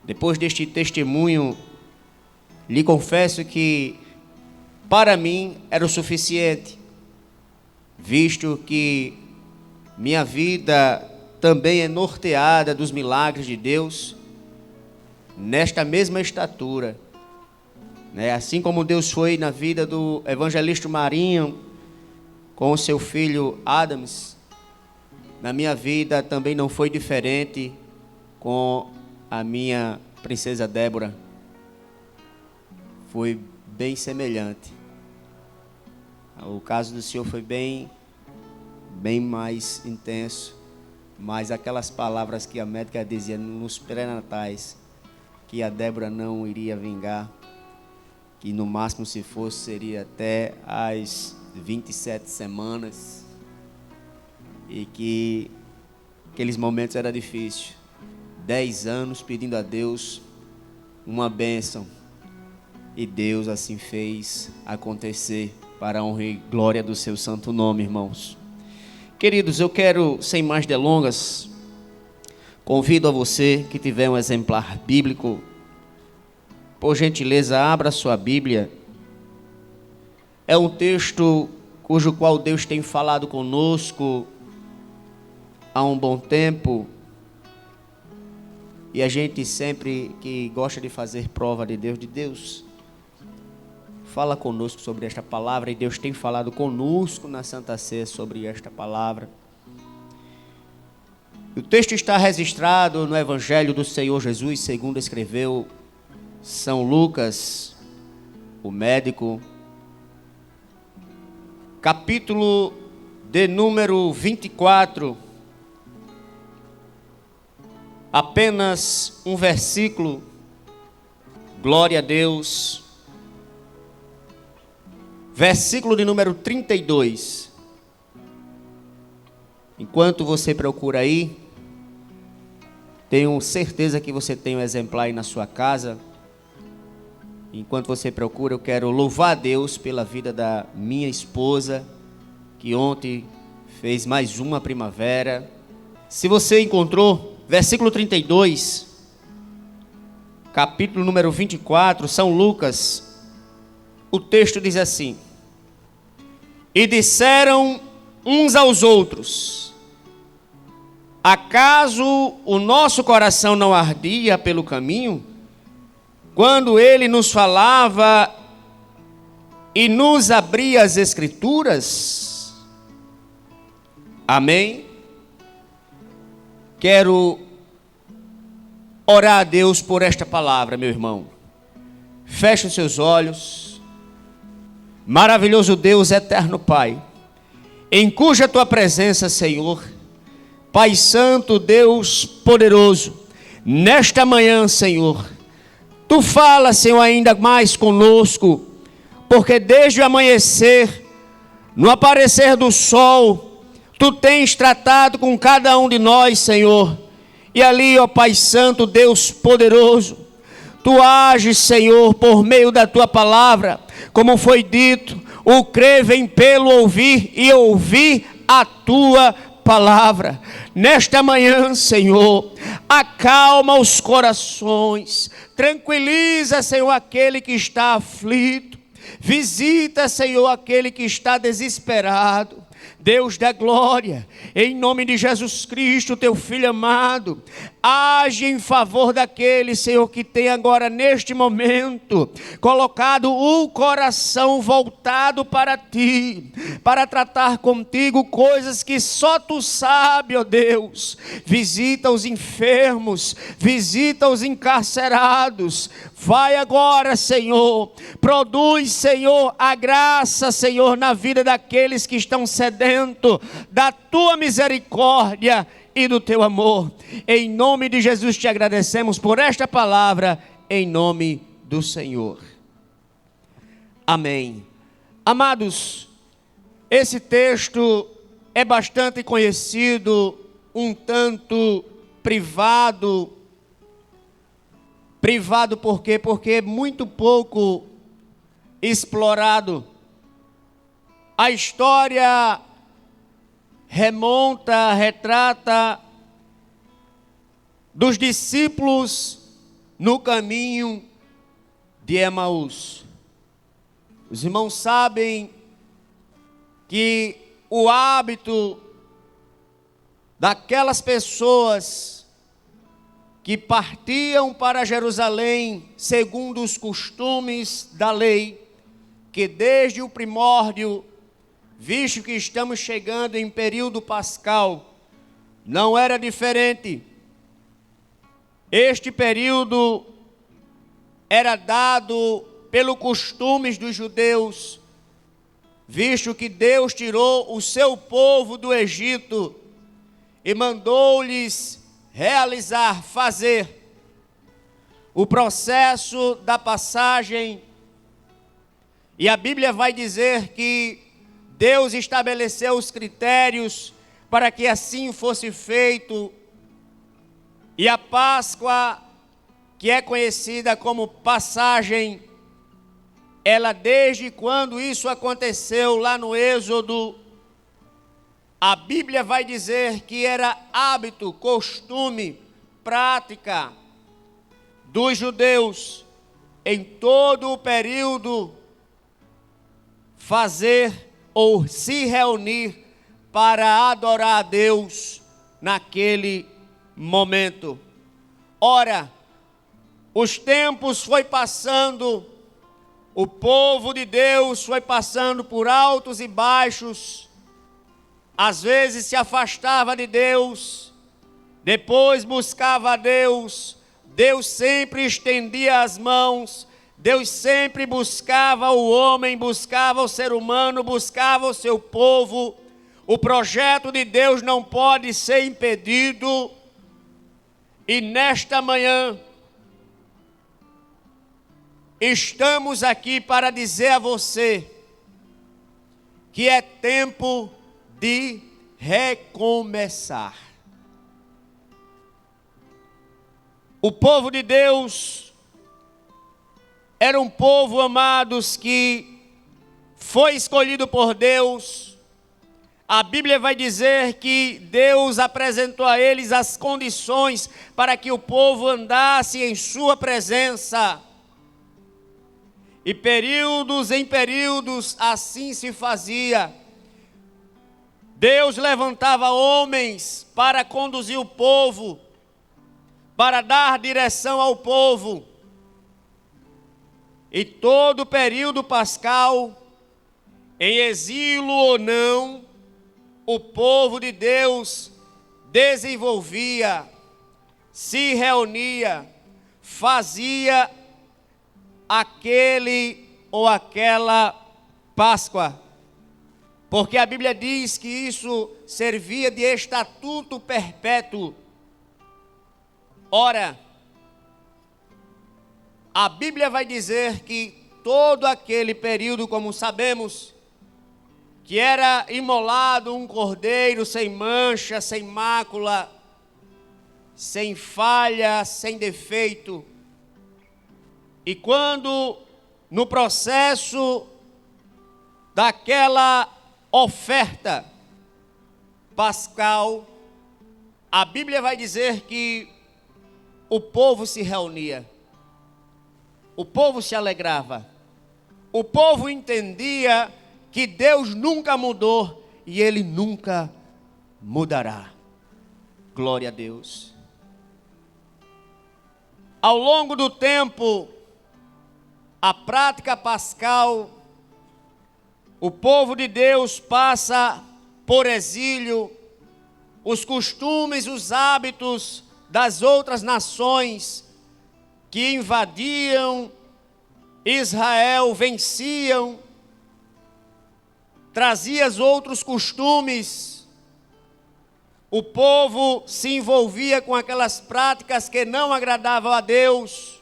Depois deste testemunho, lhe confesso que para mim era o suficiente, visto que minha vida também é norteada dos milagres de Deus, nesta mesma estatura, né? Assim como Deus foi na vida do evangelista Marinho, com o seu filho Adams, na minha vida também não foi diferente com a minha princesa Débora. Foi bem semelhante. O caso do Senhor foi bem mais intenso, mas aquelas palavras que a médica dizia nos pré-natais, que a Débora não iria vingar, que no máximo se fosse seria até as 27 semanas, e que aqueles momentos era difícil. 10 anos pedindo a Deus uma bênção, e Deus assim fez acontecer, para a honra e glória do seu santo nome, irmãos. Queridos, eu quero, sem mais delongas, convido a você que tiver um exemplar bíblico, por gentileza, abra sua Bíblia. É um texto cujo qual Deus tem falado conosco há um bom tempo, e a gente sempre que gosta de fazer prova de Deus fala conosco sobre esta palavra, e Deus tem falado conosco na Santa Ceia sobre esta palavra. O texto está registrado no Evangelho do Senhor Jesus, segundo escreveu São Lucas, o médico, capítulo de número 24, apenas um versículo, glória a Deus. Versículo de número 32. Enquanto você procura aí, tenho certeza que você tem um exemplar aí na sua casa. Enquanto você procura, eu quero louvar a Deus pela vida da minha esposa, que ontem fez mais uma primavera. Se você encontrou, versículo 32, capítulo número 24, São Lucas. O texto diz assim: e disseram uns aos outros: acaso o nosso coração não ardia pelo caminho, quando ele nos falava e nos abria as Escrituras? Amém? Quero orar a Deus por esta palavra, meu irmão. Feche os seus olhos. Maravilhoso Deus, eterno Pai, em cuja tua presença, Senhor, Pai Santo, Deus poderoso, nesta manhã, Senhor, tu fala, Senhor, ainda mais conosco, porque desde o amanhecer, no aparecer do sol, tu tens tratado com cada um de nós, Senhor, e ali, ó Pai Santo, Deus poderoso, tu ages, Senhor, por meio da tua palavra, como foi dito, o crer vem pelo ouvir, e ouvir a tua palavra. Nesta manhã, Senhor, acalma os corações, tranquiliza, Senhor, aquele que está aflito, visita, Senhor, aquele que está desesperado. Deus da glória, em nome de Jesus Cristo, teu Filho amado, age em favor daquele, Senhor, que tem agora neste momento colocado o coração voltado para ti, para tratar contigo coisas que só tu sabe, ó Deus. Visita os enfermos, visita os encarcerados. Vai agora, Senhor, produz, Senhor, a graça, Senhor, na vida daqueles que estão sedento da tua misericórdia e do teu amor. Em nome de Jesus te agradecemos por esta palavra, em nome do Senhor. Amém. Amados, esse texto é bastante conhecido, um tanto privado. Privado por quê? Porque é muito pouco explorado. A história retrata dos discípulos no caminho de Emaús. Os irmãos sabem que o hábito daquelas pessoas que partiam para Jerusalém segundo os costumes da lei, que desde o primórdio, visto que estamos chegando em período pascal, não era diferente. Este período era dado pelo costumes dos judeus, visto que Deus tirou o seu povo do Egito e mandou-lhes fazer o processo da passagem. E a Bíblia vai dizer que Deus estabeleceu os critérios para que assim fosse feito. E a Páscoa, que é conhecida como passagem, ela desde quando isso aconteceu lá no Êxodo, a Bíblia vai dizer que era hábito, costume, prática dos judeus em todo o período fazer ou se reunir para adorar a Deus naquele momento. Ora, os tempos foi passando, o povo de Deus foi passando por altos e baixos, às vezes se afastava de Deus, depois buscava a Deus, Deus sempre estendia as mãos, Deus sempre buscava o homem, buscava o ser humano, buscava o seu povo. O projeto de Deus não pode ser impedido. E nesta manhã, estamos aqui para dizer a você que é tempo de recomeçar. O povo de Deus era um povo, amados, que foi escolhido por Deus. A Bíblia vai dizer que Deus apresentou a eles as condições para que o povo andasse em sua presença. E períodos em períodos assim se fazia. Deus levantava homens para conduzir o povo, para dar direção ao povo. E todo o período pascal, em exílio ou não, o povo de Deus desenvolvia, se reunia, fazia aquele ou aquela Páscoa. Porque a Bíblia diz que isso servia de estatuto perpétuo. Ora, a Bíblia vai dizer que todo aquele período, como sabemos, que era imolado um cordeiro sem mancha, sem mácula, sem falha, sem defeito. E quando no processo daquela oferta pascal, a Bíblia vai dizer que o povo se reunia, o povo se alegrava, o povo entendia que Deus nunca mudou e Ele nunca mudará. Glória a Deus. Ao longo do tempo, a prática pascal, o povo de Deus passa por exílio, os costumes, os hábitos das outras nações que invadiam Israel, venciam, traziam outros costumes. O povo se envolvia com aquelas práticas que não agradavam a Deus.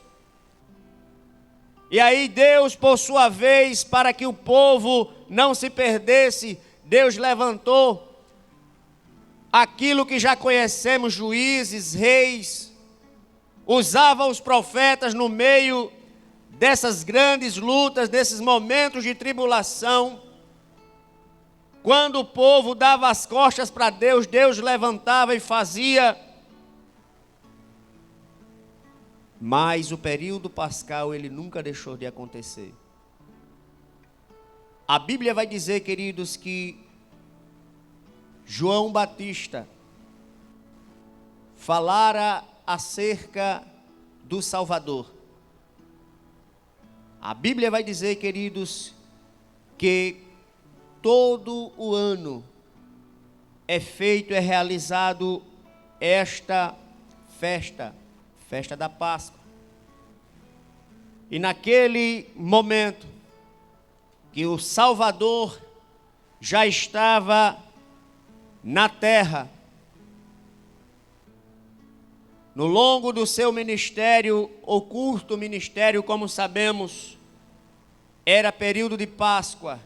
E aí Deus, por sua vez, para que o povo não se perdesse, Deus levantou aquilo que já conhecemos, juízes, reis, usava os profetas no meio dessas grandes lutas, desses momentos de tribulação. Quando o povo dava as costas para Deus, Deus levantava e fazia mas o período pascal ele nunca deixou de acontecer. A Bíblia vai dizer, queridos, que João Batista falara acerca do Salvador. A Bíblia vai dizer, queridos, que todo o ano é realizado esta festa da Páscoa. E naquele momento que o Salvador já estava na terra, no longo do seu ministério, ou curto ministério, como sabemos, era período de Páscoa.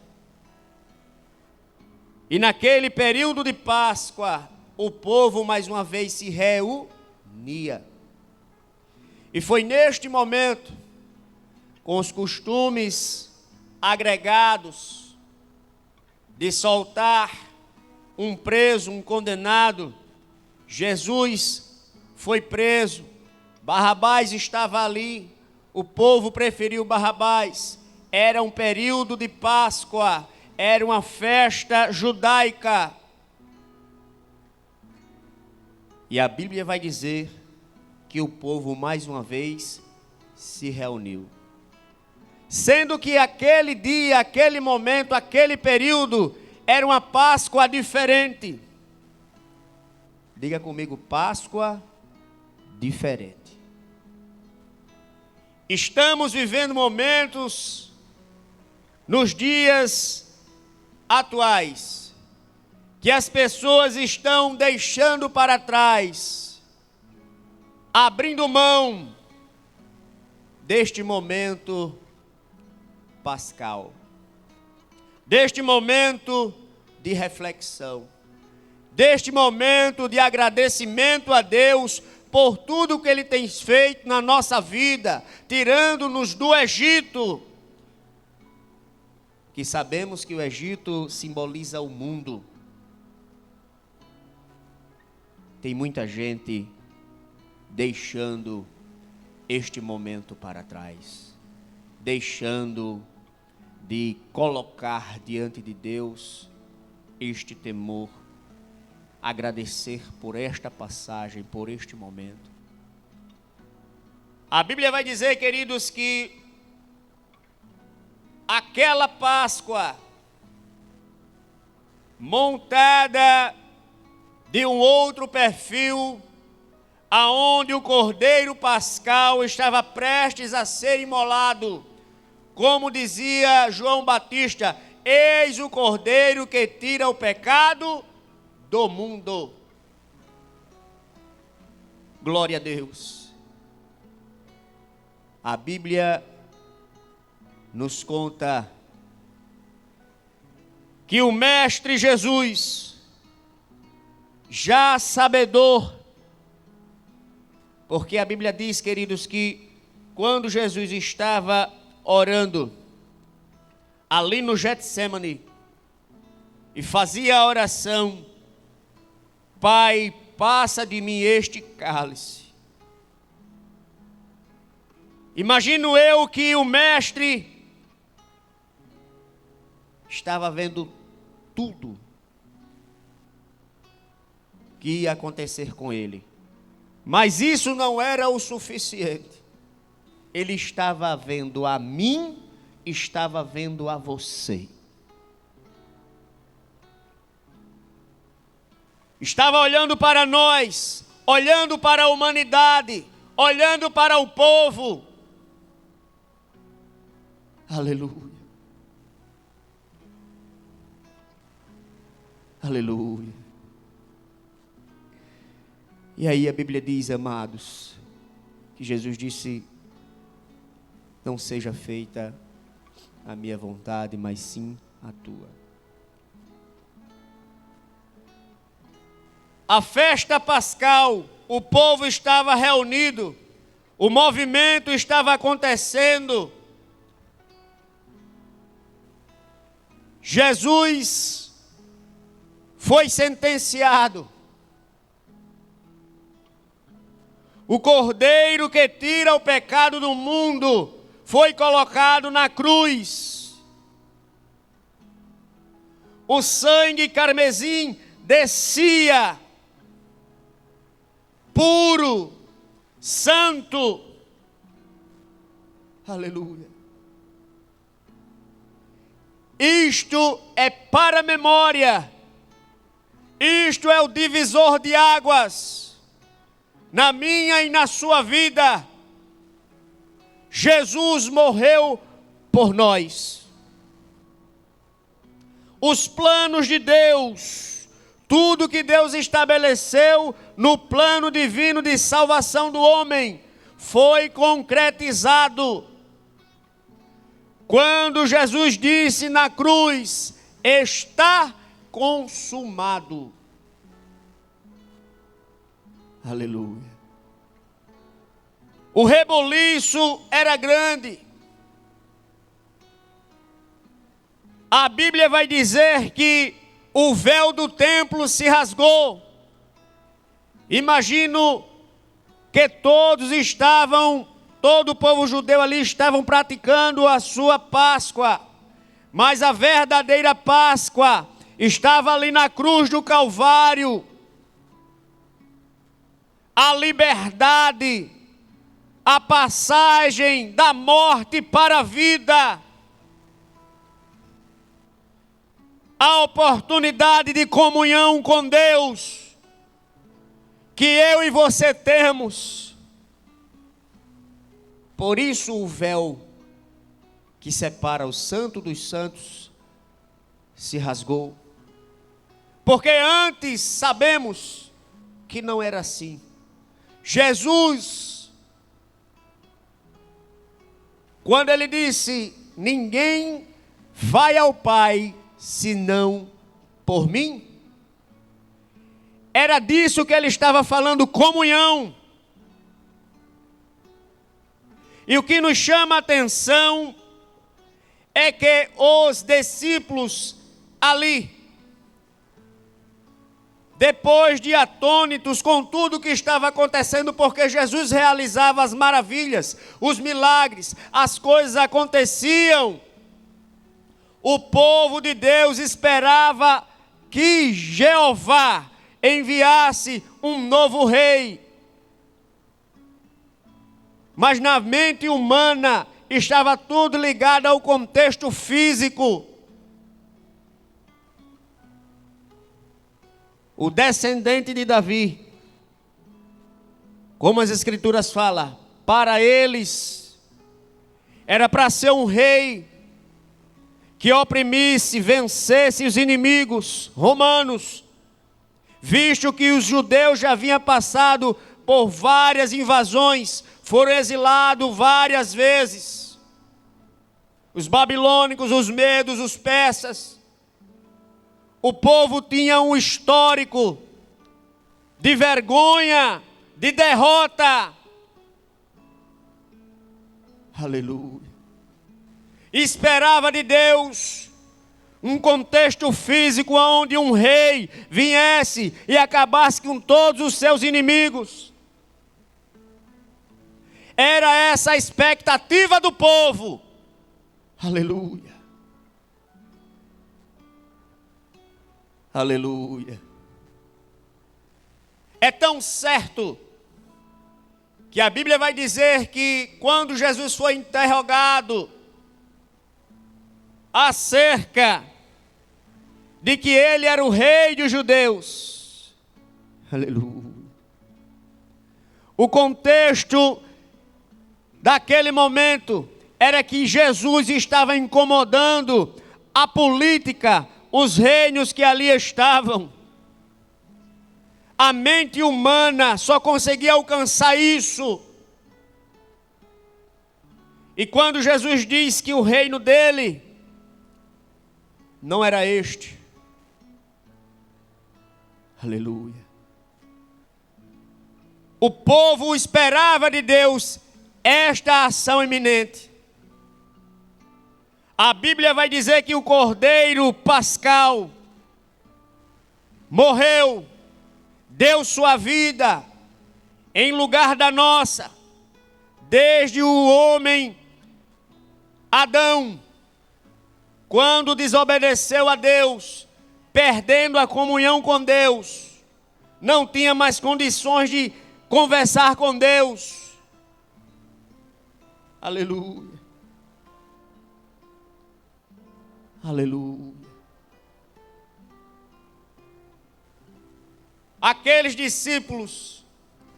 E naquele período de Páscoa, o povo mais uma vez se reunia. E foi neste momento, com os costumes agregados, de soltar um preso, um condenado, Jesus foi preso, Barrabás estava ali, o povo preferiu Barrabás. Era um período de Páscoa, era uma festa judaica. E a Bíblia vai dizer que o povo mais uma vez se reuniu. Sendo que aquele dia, aquele momento, aquele período era uma Páscoa diferente. Diga comigo, Páscoa diferente. Estamos vivendo momentos nos dias atuais que as pessoas estão deixando para trás, abrindo mão deste momento pascal, deste momento de reflexão, deste momento de agradecimento a Deus por tudo que Ele tem feito na nossa vida, tirando-nos do Egito, que sabemos que o Egito simboliza o mundo. Tem muita gente deixando este momento para trás, deixando de colocar diante de Deus este temor, agradecer por esta passagem, por este momento. A Bíblia vai dizer, queridos, que aquela Páscoa montada de um outro perfil, aonde o cordeiro pascal estava prestes a ser imolado, como dizia João Batista: eis o cordeiro que tira o pecado do mundo. Glória a Deus. A Bíblia nos conta que o Mestre Jesus, já sabedor, porque a Bíblia diz, queridos, que quando Jesus estava orando ali no Getsêmani e fazia a oração: Pai, passa de mim este cálice. Imagino eu que o Mestre estava vendo tudo que ia acontecer com ele. Mas isso não era o suficiente. Ele estava vendo a mim, estava vendo a você. Estava olhando para nós, olhando para a humanidade, olhando para o povo. Aleluia. Aleluia. E aí a Bíblia diz, amados, que Jesus disse: não seja feita a minha vontade, mas sim a tua. A festa pascal, o povo estava reunido, o movimento estava acontecendo. Jesus foi sentenciado. O Cordeiro que tira o pecado do mundo foi colocado na cruz. O sangue carmesim descia, puro, santo. Aleluia. Isto é para a memória. Isto é o divisor de águas na minha e na sua vida. Jesus morreu por nós. Os planos de Deus, tudo que Deus estabeleceu no plano divino de salvação do homem, foi concretizado quando Jesus disse na cruz: está consumado. Aleluia. O reboliço era grande. A Bíblia vai dizer que o véu do templo se rasgou. Imagino que todo o povo judeu ali estavam praticando a sua Páscoa. Mas a verdadeira Páscoa estava ali na cruz do Calvário. A liberdade, a passagem da morte para a vida, a oportunidade de comunhão com Deus, que eu e você temos. Por isso o véu que separa o santo dos santos se rasgou. Porque antes sabemos que não era assim. Jesus, quando ele disse: ninguém vai ao Pai senão por mim, era disso que ele estava falando, comunhão. E o que nos chama a atenção é que os discípulos ali, depois de atônitos com tudo o que estava acontecendo, porque Jesus realizava as maravilhas, os milagres, as coisas aconteciam, o povo de Deus esperava que Jeová enviasse um novo rei. Mas na mente humana estava tudo ligado ao contexto físico. O descendente de Davi, como as Escrituras falam, para eles era para ser um rei que oprimisse, vencesse os inimigos romanos, visto que os judeus já haviam passado por várias invasões, foram exilados várias vezes. Os babilônicos, os medos, os persas. O povo tinha um histórico de vergonha, de derrota. Aleluia. Esperava de Deus um contexto físico onde um rei viesse e acabasse com todos os seus inimigos. Era essa a expectativa do povo. Aleluia. Aleluia. É tão certo que a Bíblia vai dizer que quando Jesus foi interrogado acerca de que ele era o rei dos judeus, aleluia, o contexto daquele momento era que Jesus estava incomodando a política, os reinos que ali estavam. A mente humana só conseguia alcançar isso. E quando Jesus diz que o reino dele não era este, aleluia, o povo esperava de Deus esta ação iminente. A Bíblia vai dizer que o Cordeiro Pascal morreu, deu sua vida em lugar da nossa, desde o homem Adão, quando desobedeceu a Deus, perdendo a comunhão com Deus, não tinha mais condições de conversar com Deus. Aleluia. Aleluia. Aqueles discípulos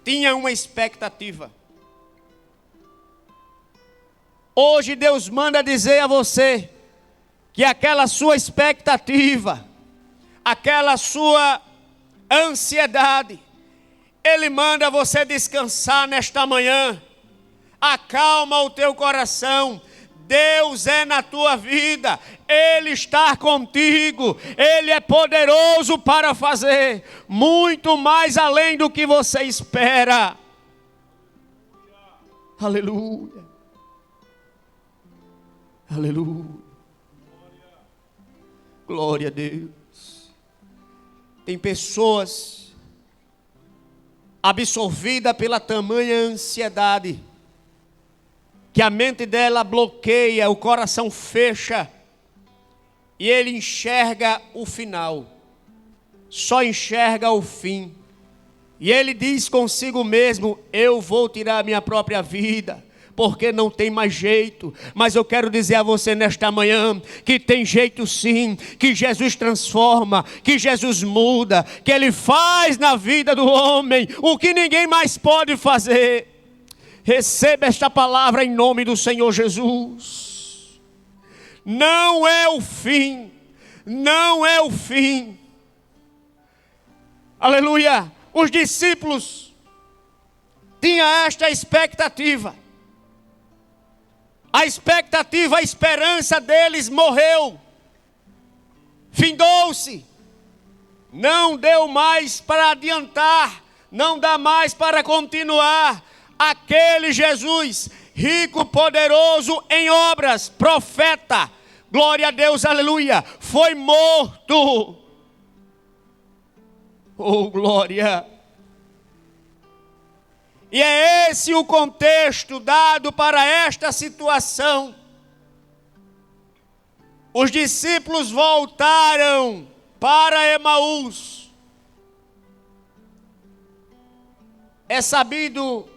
tinham uma expectativa. Hoje Deus manda dizer a você que aquela sua expectativa, aquela sua ansiedade, Ele manda você descansar nesta manhã. Acalma o teu coração. Deus é na tua vida, Ele está contigo, Ele é poderoso para fazer muito mais além do que você espera. Aleluia. Aleluia. Glória a Deus. Tem pessoas absorvidas pela tamanha ansiedade, que a mente dela bloqueia, o coração fecha, e ele enxerga o final, só enxerga o fim. E ele diz consigo mesmo: eu vou tirar a minha própria vida, porque não tem mais jeito. Mas eu quero dizer a você nesta manhã que tem jeito sim, que Jesus transforma, que Jesus muda, que Ele faz na vida do homem o que ninguém mais pode fazer. Receba esta palavra em nome do Senhor Jesus. Não é o fim, não é o fim. Aleluia. Os discípulos tinham esta expectativa. A expectativa, a esperança deles morreu, findou-se, não deu mais para adiantar, não dá mais para continuar. Aquele Jesus, rico, poderoso em obras, profeta, glória a Deus, aleluia, foi morto. Oh, glória! E é esse o contexto dado para esta situação. Os discípulos voltaram para Emaús. É sabido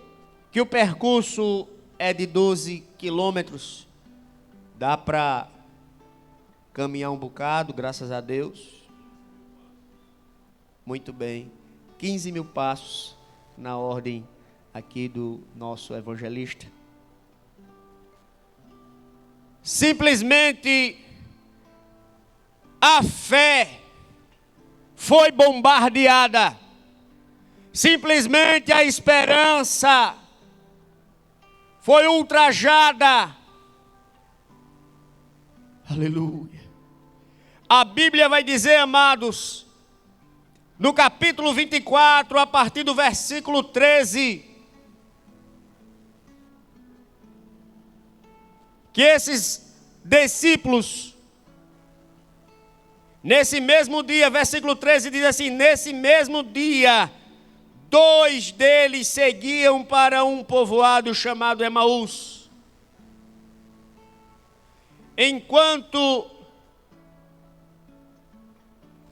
que o percurso é de 12 quilômetros. Dá para caminhar um bocado, graças a Deus. Muito bem. 15 mil passos na ordem aqui do nosso evangelista. Simplesmente a fé foi bombardeada. Simplesmente a esperança foi ultrajada. Aleluia. A Bíblia vai dizer, amados, no capítulo 24, a partir do versículo 13, que esses discípulos, nesse mesmo dia, versículo 13 diz assim: nesse mesmo dia, 2 deles seguiam para um povoado chamado Emaús. Enquanto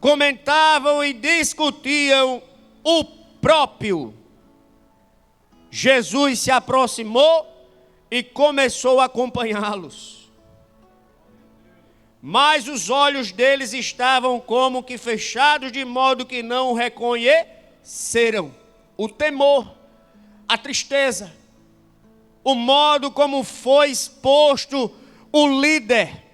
comentavam e discutiam, o próprio Jesus se aproximou e começou a acompanhá-los. Mas os olhos deles estavam como que fechados, de modo que não o reconheceram. O temor, a tristeza, o modo como foi exposto o líder,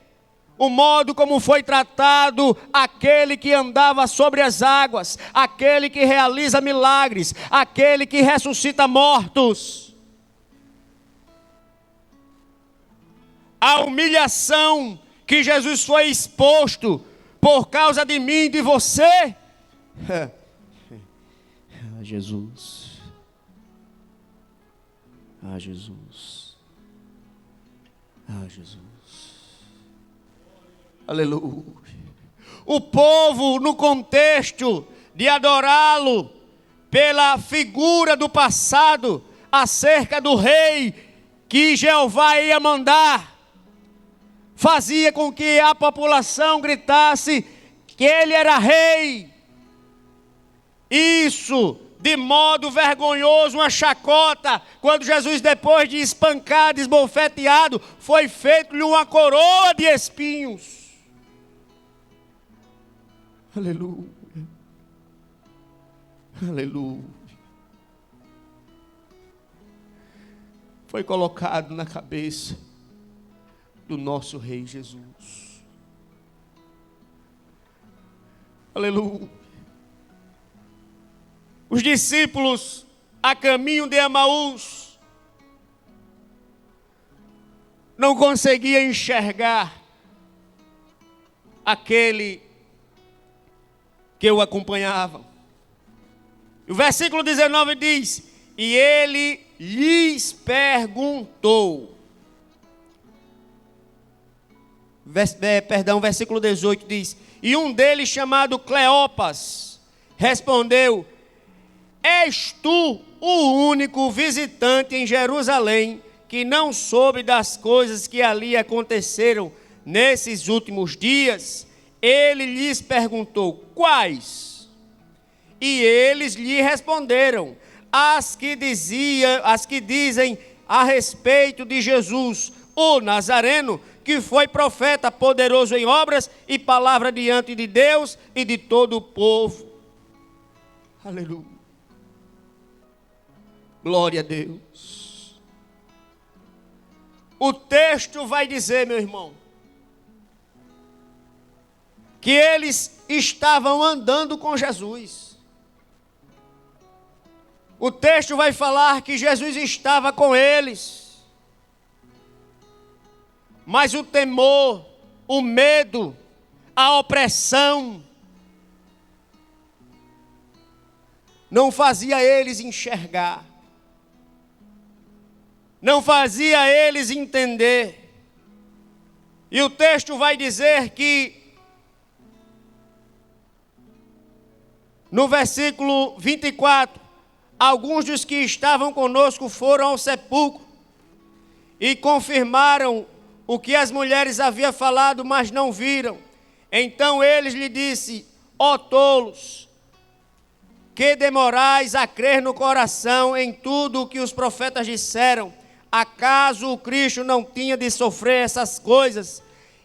o modo como foi tratado aquele que andava sobre as águas, aquele que realiza milagres, aquele que ressuscita mortos. A humilhação que Jesus foi exposto por causa de mim e de você. Jesus. Jesus. Jesus. Aleluia. O povo, no contexto de adorá-lo, pela figura do passado acerca do rei que Jeová ia mandar, fazia com que a população gritasse que ele era rei. Isso, de modo vergonhoso, uma chacota, quando Jesus, depois de espancado, esbofeteado, foi feito-lhe uma coroa de espinhos. Aleluia. Aleluia. Foi colocado na cabeça do nosso Rei Jesus. Aleluia. Os discípulos a caminho de Emaús não conseguiam enxergar aquele que o acompanhava. O versículo 19 diz: e ele lhes perguntou. Versículo 18 diz: e um deles, chamado Cleopas, respondeu: és tu o único visitante em Jerusalém que não soube das coisas que ali aconteceram nesses últimos dias? Ele lhes perguntou: quais? E eles lhe responderam: as que dizem a respeito de Jesus, o Nazareno, que foi profeta, poderoso em obras e palavra diante de Deus e de todo o povo. Aleluia. Glória a Deus. O texto vai dizer, meu irmão, que eles estavam andando com Jesus. O texto vai falar que Jesus estava com eles. Mas o temor, o medo, a opressão não fazia eles enxergar. Não fazia eles entender. E o texto vai dizer que no versículo 24, alguns dos que estavam conosco foram ao sepulcro e confirmaram o que as mulheres haviam falado, mas não viram. Então eles lhe disse: ó tolos, que demorais a crer no coração em tudo o que os profetas disseram? Acaso o Cristo não tinha de sofrer essas coisas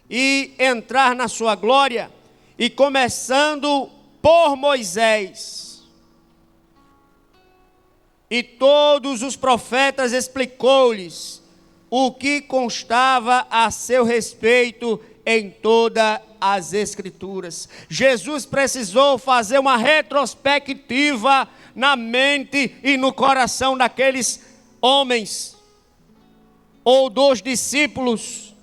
e entrar na sua glória? E começando por Moisés e todos os profetas, explicou-lhes o que constava a seu respeito em todas as Escrituras. Jesus precisou fazer uma retrospectiva na mente e no coração daqueles homens, ou dos discípulos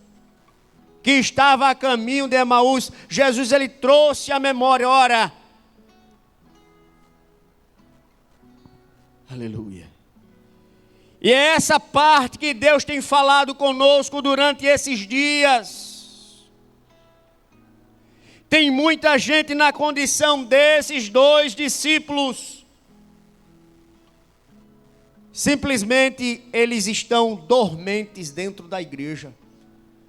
que estavam a caminho de Emaús. Jesus, ele trouxe a memória, ora, aleluia. E é essa parte que Deus tem falado conosco durante esses dias. Tem muita gente na condição desses dois discípulos. Simplesmente eles estão dormentes dentro da igreja.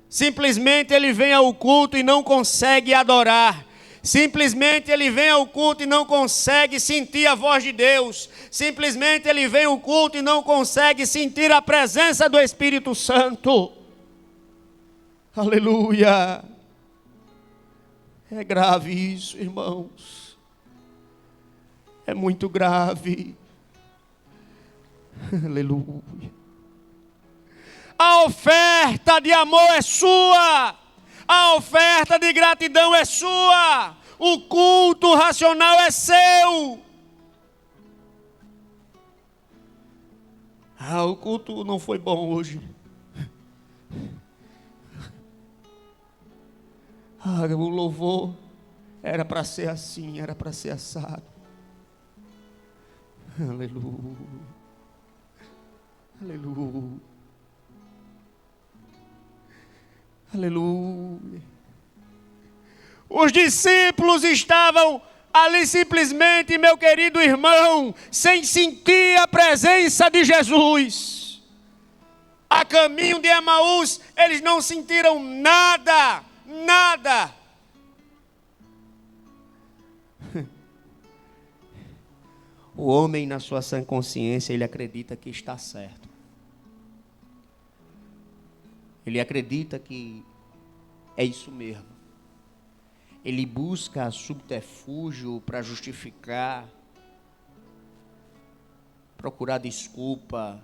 Simplesmente ele vem ao culto e não consegue adorar. Simplesmente ele vem ao culto e não consegue sentir a voz de Deus. Simplesmente ele vem ao culto e não consegue sentir a presença do Espírito Santo. Aleluia. É grave isso, irmãos. É muito grave. Aleluia. A oferta de amor é sua. A oferta de gratidão é sua. O culto racional é seu. O culto não foi bom hoje. O louvor era para ser assim, era para ser assado. Aleluia. Aleluia. Aleluia. Os discípulos estavam ali simplesmente, meu querido irmão, sem sentir a presença de Jesus. A caminho de Emaús, eles não sentiram nada, nada. O homem, na sua sã consciência, ele acredita que está certo. Ele acredita que é isso mesmo. Ele busca subterfúgio para justificar, procurar desculpa.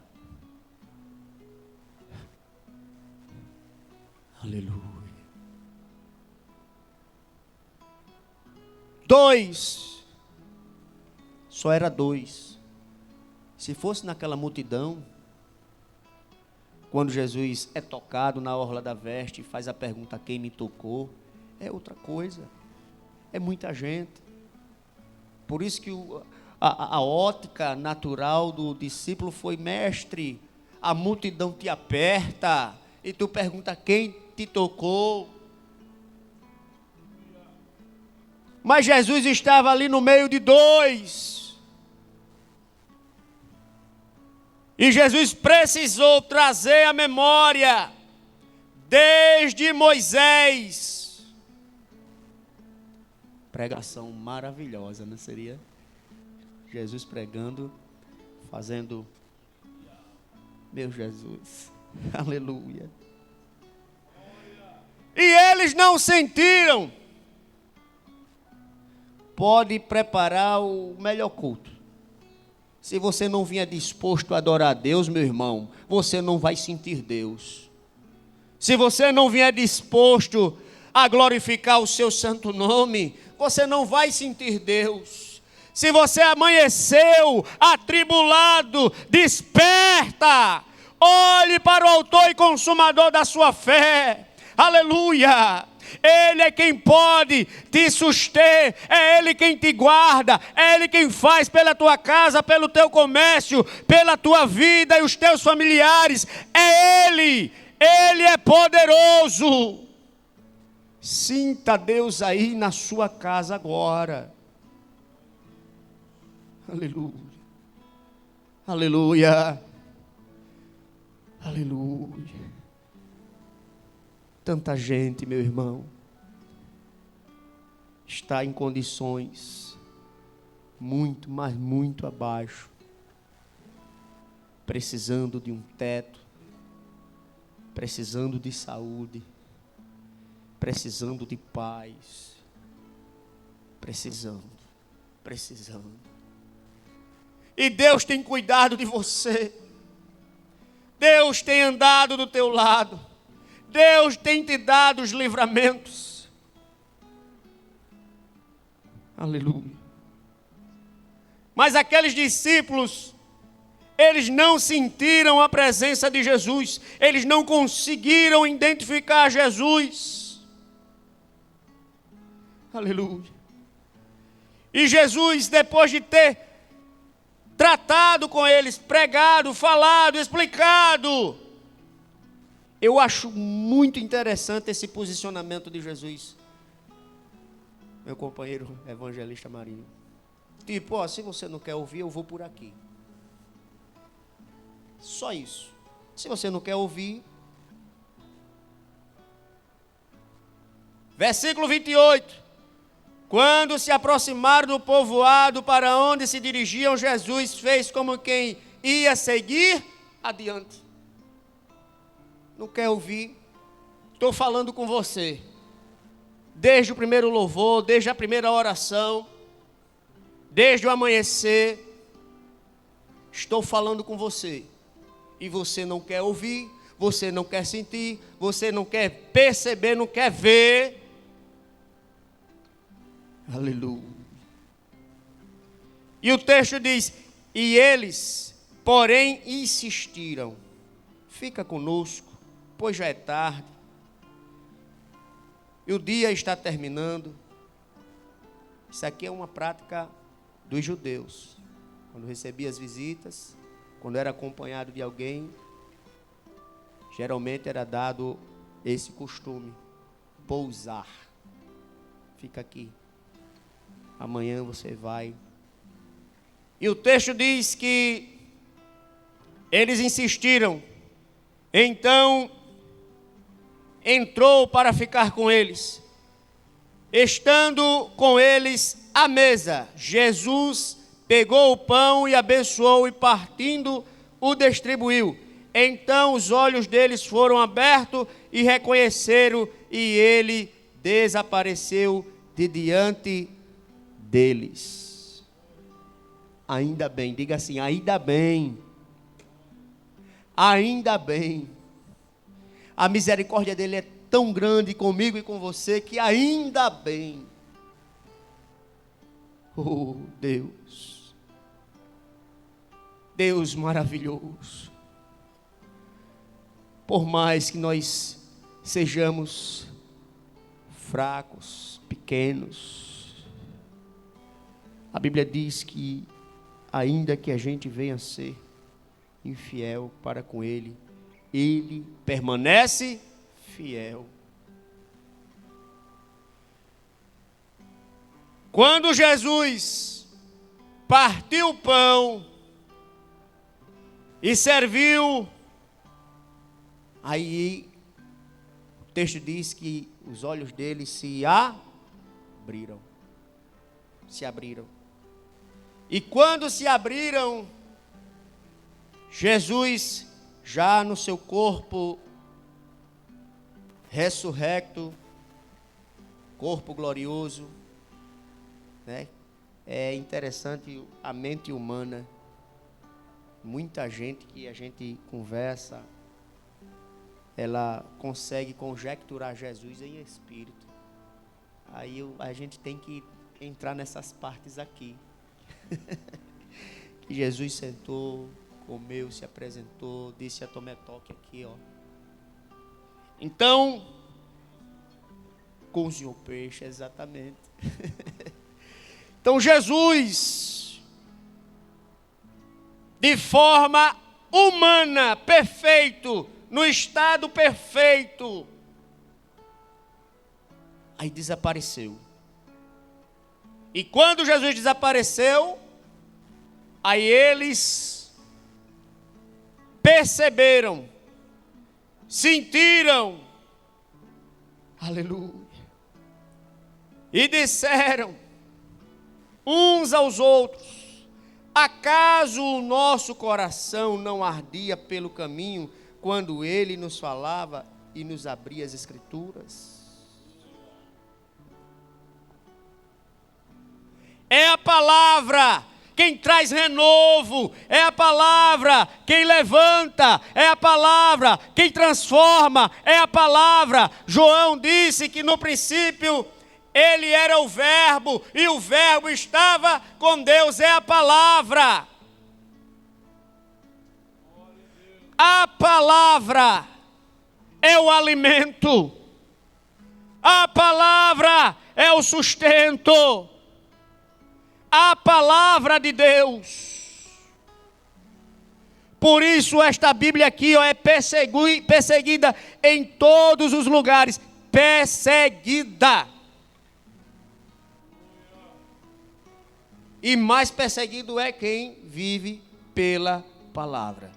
Aleluia. 2. Só era 2. Se fosse naquela multidão, quando Jesus é tocado na orla da veste e faz a pergunta: quem me tocou? É outra coisa. É muita gente. Por isso que a ótica natural do discípulo foi: mestre, a multidão te aperta e tu pergunta quem te tocou. Mas Jesus estava ali no meio de 2. E Jesus precisou trazer à memória, desde Moisés. Pregação maravilhosa, não seria? Jesus pregando, fazendo, meu Jesus, aleluia. E eles não sentiram. Pode preparar o melhor culto. Se você não vier disposto a adorar a Deus, meu irmão, você não vai sentir Deus. Se você não vier disposto a glorificar o seu santo nome, você não vai sentir Deus. Se você amanheceu atribulado, desperta, olhe para o autor e consumador da sua fé. Aleluia! Ele é quem pode te suster, é Ele quem te guarda, é Ele quem faz pela tua casa, pelo teu comércio, pela tua vida e os teus familiares. É Ele é poderoso. Sinta Deus aí na sua casa agora. Aleluia, aleluia, aleluia. Tanta gente, meu irmão, está em condições muito, mas muito abaixo, precisando de um teto, precisando de saúde, precisando de paz, precisando. E Deus tem cuidado de você, Deus tem andado do teu lado, Deus tem te dado os livramentos. Aleluia. Mas aqueles discípulos, eles não sentiram a presença de Jesus. Eles não conseguiram identificar Jesus. Aleluia. E Jesus, depois de ter tratado com eles, pregado, falado, explicado, eu acho muito interessante esse posicionamento de Jesus. Meu companheiro evangelista Marinho. Tipo, se você não quer ouvir, eu vou por aqui. Só isso. Se você não quer ouvir. Versículo 28. Quando se aproximaram do povoado para onde se dirigiam, Jesus fez como quem ia seguir adiante. Não quer ouvir? Estou falando com você. Desde o primeiro louvor, desde a primeira oração, desde o amanhecer, estou falando com você. E você não quer ouvir, você não quer sentir, você não quer perceber, não quer ver. Aleluia. E o texto diz: e eles, porém, insistiram. Fica conosco, pois já é tarde. E o dia está terminando. Isso aqui é uma prática dos judeus. Quando recebia as visitas, quando era acompanhado de alguém, geralmente era dado esse costume: pousar. Fica aqui. amanhã você vai. E o texto diz que eles insistiram. Então entrou para ficar com eles. Estando com eles à mesa, Jesus pegou o pão e abençoou, e partindo o distribuiu. Então os olhos deles foram abertos e reconheceram, e ele desapareceu de diante deles. Ainda bem, diga assim, ainda bem. Ainda bem. A misericórdia dele é tão grande comigo e com você que ainda bem. Oh, Deus. Deus maravilhoso. Por mais que nós sejamos fracos, pequenos, a Bíblia diz que ainda que a gente venha a ser infiel para com Ele, Ele permanece fiel. Quando Jesus partiu o pão e serviu, aí o texto diz que os olhos dele se abriram. Se abriram. E quando se abriram, Jesus, já no seu corpo ressurrecto, corpo glorioso, né? É interessante a mente humana. Muita gente que a gente conversa, ela consegue conjecturar Jesus em espírito. Aí a gente tem que entrar nessas partes aqui. Que Jesus sentou, comeu, se apresentou, disse a tomé toque aqui, ó. Então, cozinhou peixe, exatamente. Então Jesus, de forma humana, perfeito, no estado perfeito, aí desapareceu. E quando Jesus desapareceu, aí eles perceberam, sentiram, aleluia, e disseram uns aos outros: acaso o nosso coração não ardia pelo caminho quando ele nos falava e nos abria as Escrituras? É a palavra quem traz renovo, é a palavra quem levanta, é a palavra quem transforma, é a palavra. João disse que no princípio ele era o verbo, e o verbo estava com Deus, é a palavra. A palavra é o alimento, a palavra é o sustento, a palavra de Deus. Por isso esta Bíblia aqui, ó, é perseguida em todos os lugares, perseguida. E mais perseguido é quem vive pela palavra.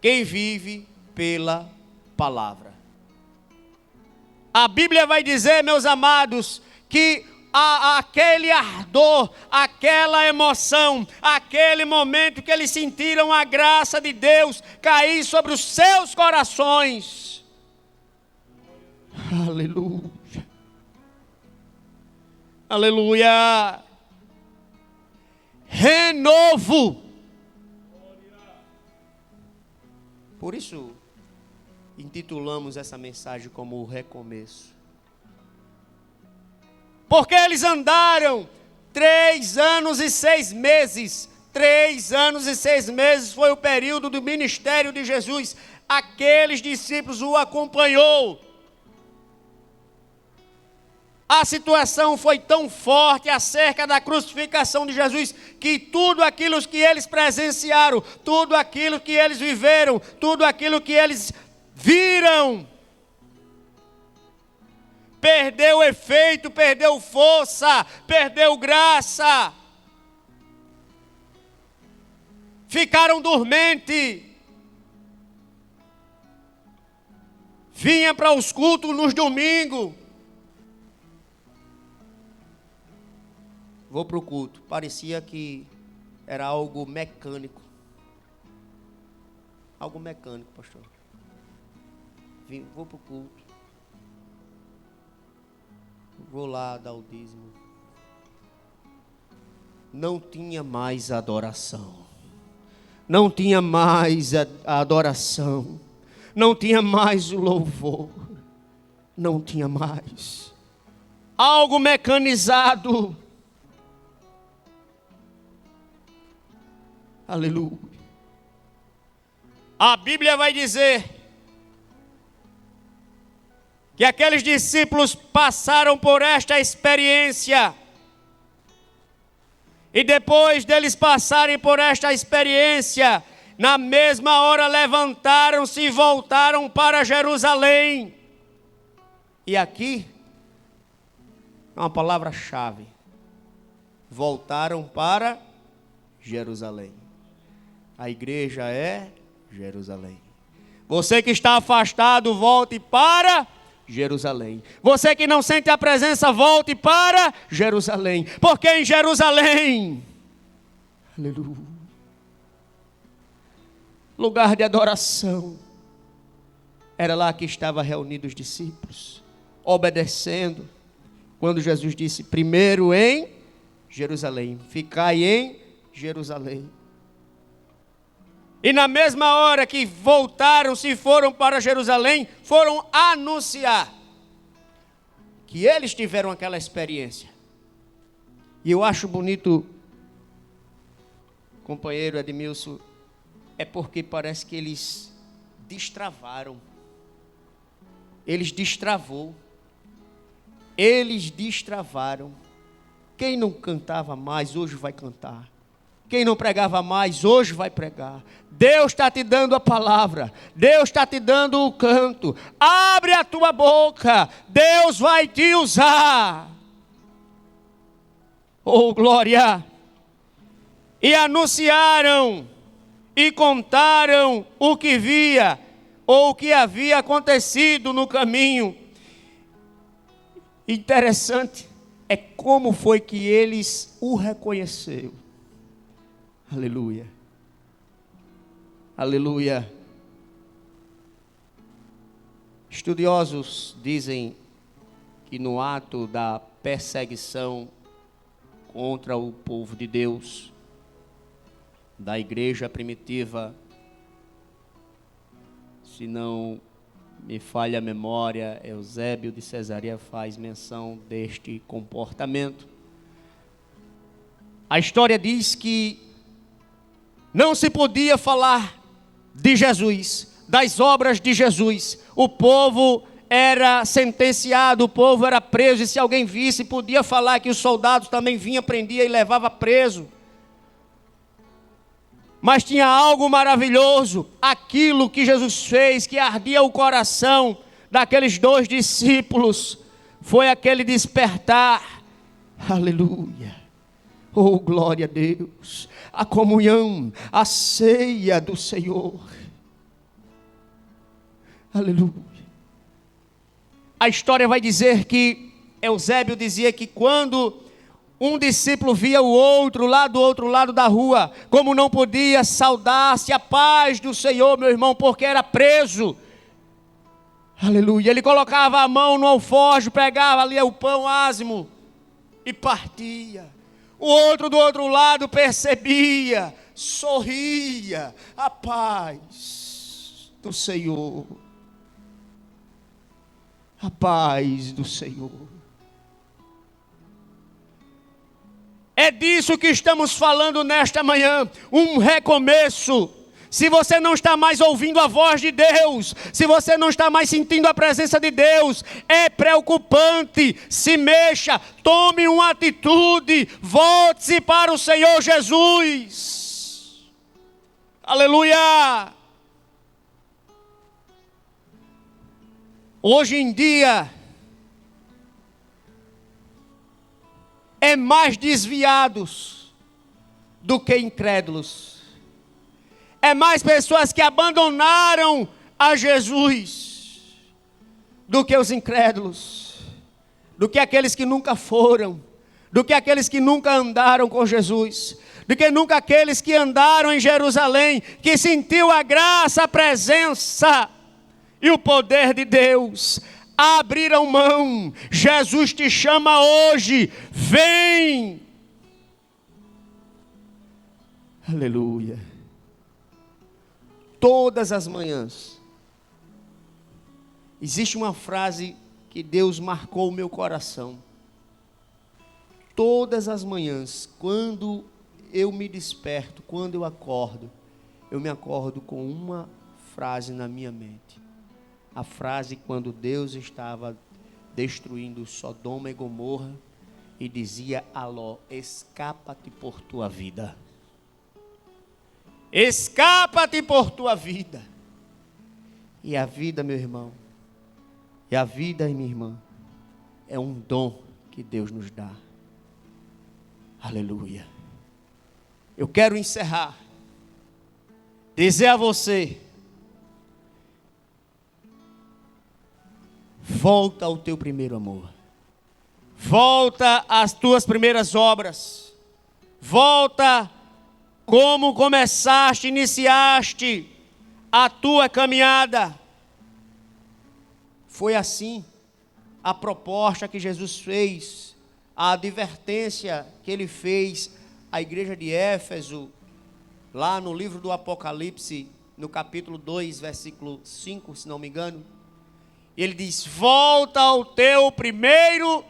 Quem vive pela palavra. A Bíblia vai dizer, meus amados, que aquele ardor, aquela emoção, aquele momento que eles sentiram a graça de Deus cair sobre os seus corações. Aleluia. Aleluia. Renovo. Por isso, intitulamos essa mensagem como o recomeço. Porque eles andaram 3 anos e 6 meses. 3 anos e 6 meses foi o período do ministério de Jesus. Aqueles discípulos o acompanhou. A situação foi tão forte acerca da crucificação de Jesus, que tudo aquilo que eles presenciaram, tudo aquilo que eles viveram, tudo aquilo que eles viram, perdeu efeito, perdeu força, perdeu graça. Ficaram dormentes. Vinha para os cultos nos domingos. Vou para o culto. Parecia que era algo mecânico. Algo mecânico, pastor. Vou para o culto. Vou lá dar o dízimo. Não tinha mais adoração. Não tinha mais a adoração. Não tinha mais o louvor. Não tinha mais. Algo mecanizado. Aleluia. A Bíblia vai dizer que aqueles discípulos passaram por esta experiência. E depois deles passarem por esta experiência, na mesma hora levantaram-se e voltaram para Jerusalém. E aqui, é uma palavra-chave. Voltaram para Jerusalém. A igreja é Jerusalém. Você que está afastado, volte para Jerusalém. Você que não sente a presença, volte para Jerusalém. Porque em Jerusalém, aleluia, lugar de adoração, era lá que estavam reunidos os discípulos, obedecendo, quando Jesus disse, primeiro em Jerusalém, ficai em Jerusalém. E na mesma hora que voltaram-se e foram para Jerusalém, foram anunciar que eles tiveram aquela experiência. E eu acho bonito, companheiro Edmilson, é porque parece que eles destravaram. Eles destravaram. Quem não cantava mais, hoje vai cantar. Quem não pregava mais, hoje vai pregar. Deus está te dando a palavra. Deus está te dando o canto. Abre a tua boca. Deus vai te usar. Oh, glória! E anunciaram e contaram o que via ou o que havia acontecido no caminho. Interessante é como foi que eles o reconheceram. Aleluia. Aleluia. Estudiosos dizem que no ato da perseguição contra o povo de Deus, da igreja primitiva, se não me falha a memória, Eusébio de Cesareia faz menção deste comportamento. A história diz que não se podia falar de Jesus, das obras de Jesus. O povo era sentenciado, o povo era preso, e se alguém visse, podia falar que os soldados também vinham, prendia e levava preso. Mas tinha algo maravilhoso, aquilo que Jesus fez, que ardia o coração daqueles 2 discípulos, foi aquele despertar. Aleluia. Oh, glória a Deus. A comunhão, a ceia do Senhor. Aleluia. A história vai dizer que Eusébio dizia que quando um discípulo via o outro lá do outro lado da rua, como não podia saudar-se a paz do Senhor, meu irmão, porque era preso. Aleluia. Ele colocava a mão no alforje, pegava ali o pão ázimo e partia. O outro do outro lado percebia, sorria, a paz do Senhor. A paz do Senhor. É disso que estamos falando nesta manhã, um recomeço. Se você não está mais ouvindo a voz de Deus, se você não está mais sentindo a presença de Deus, é preocupante. Se mexa, tome uma atitude, volte-se para o Senhor Jesus. Aleluia! Hoje em dia, mais desviados do que incrédulos. É mais pessoas que abandonaram a Jesus do que os incrédulos, do que aqueles que nunca foram, do que aqueles que nunca andaram com Jesus, do que nunca aqueles que andaram em Jerusalém, que sentiu a graça, a presença e o poder de Deus. Abriram mão. Jesus te chama hoje, vem. Aleluia. Todas as manhãs, existe uma frase que Deus marcou o meu coração. Todas as manhãs, quando eu me desperto, quando eu acordo, eu me acordo com uma frase na minha mente. A frase quando Deus estava destruindo Sodoma e Gomorra e dizia a Ló: escapa-te por tua vida. Escapa-te por tua vida. E a vida, meu irmão, e a vida, minha irmã, é um dom que Deus nos dá. Aleluia. Eu quero encerrar, dizer a você: volta ao teu primeiro amor. Volta às tuas primeiras obras. Volta como começaste, iniciaste a tua caminhada. Foi assim a proposta que Jesus fez, a advertência que ele fez à igreja de Éfeso, lá no livro do Apocalipse, no capítulo 2, versículo 5, se não me engano. Ele diz: volta ao teu primeiro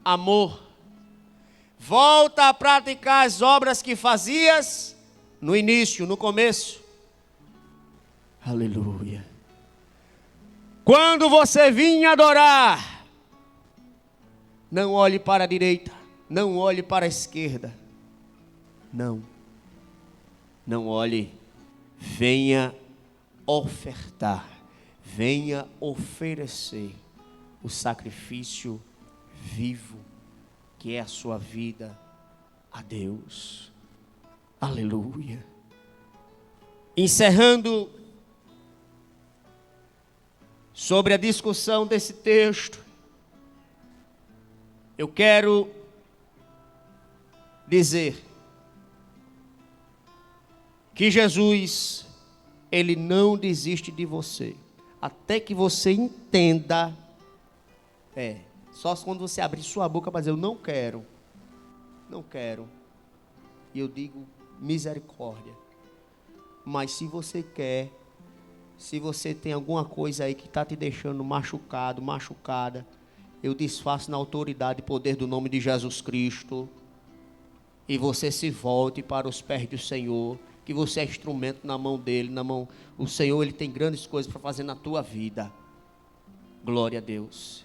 amor. Volta a praticar as obras que fazias no início, no começo. Aleluia. Quando você vir adorar, não olhe para a direita, não olhe para a esquerda. Não olhe. Venha ofertar, venha oferecer o sacrifício vivo, que é a sua vida a Deus. Aleluia. Encerrando sobre a discussão desse texto, eu quero dizer que Jesus, ele não desiste de você, até que você entenda. Só quando você abrir sua boca para dizer: eu não quero, e eu digo: misericórdia. Mas se você quer, se você tem alguma coisa aí que está te deixando machucado, machucada, eu desfaço na autoridade e poder do nome de Jesus Cristo, e você se volte para os pés do Senhor, que você é instrumento na mão dele, o Senhor, ele tem grandes coisas para fazer na tua vida. Glória a Deus.